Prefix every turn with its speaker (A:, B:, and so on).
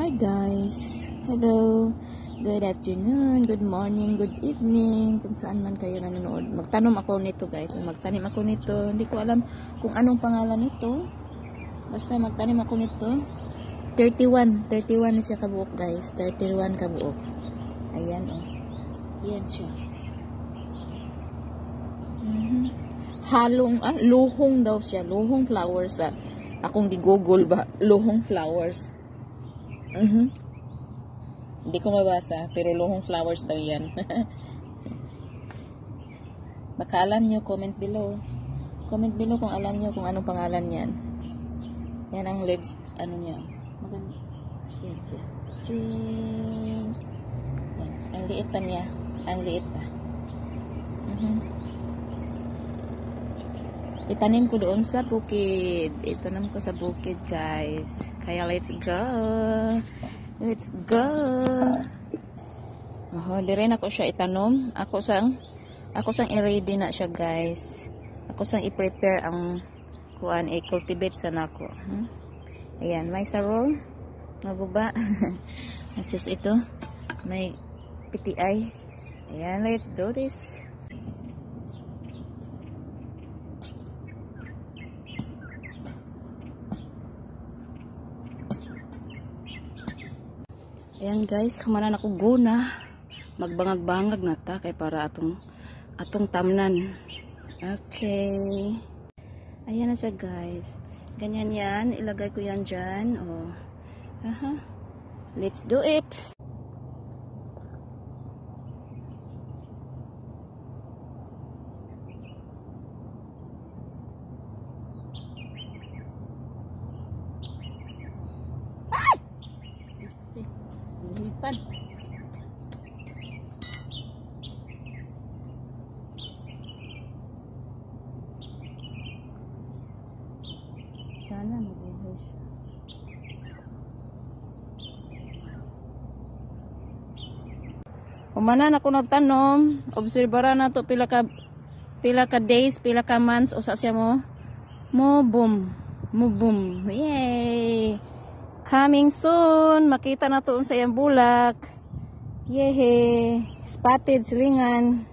A: Hi guys! Hello! Good afternoon, good morning, good evening, kung saan man kayo nanonood. Magtanim ako nito guys. Magtanim ako nito. Hindi ko alam kung anong pangalan nito. Basta magtanim ako nito. 31 na siya kabuok guys. 31 kabuok. Ayan o. Ayan siya. Luhong daw siya. Luhong flowers. Akong di-google ba? Luhong flowers. Hindi ko mabasa, pero luhong flowers daw yan. Baka alam nyo, comment below. Comment below kung alam nyo kung anong pangalan yan. Yan ang leaves, ano niya. Maganda. Yan siya. Yan. Ang liit pa niya. Ang liit pa. Itanim ko doon sa bukid. Itanim ko sa bukid, guys. Kaya let's go. Let's go. Di rin ako siya itanom. Ako sang i-ready na siya, guys. Ako sang i-prepare ang kuan, i-cultivate sa nako. Ayan, may sarol. Maguba. At just ito. May PTI. Ayan, let's do this. Ayan guys, kumanan ako guna. Magbangag-bangag na ta kay para atong tamnan. Okay. Ayan na siya guys. Ganyan yan. Ilagay ko yan dyan. Oh. Let's do it. Lipan. Sana mag-buhay siya. Umanan ako nagtanom. Obserbaran na to pila ka days, pila ka months o sa siya mo boom. Yay! Coming soon. Makita na to sa iyang bulak. Yehey. Spotted silingan.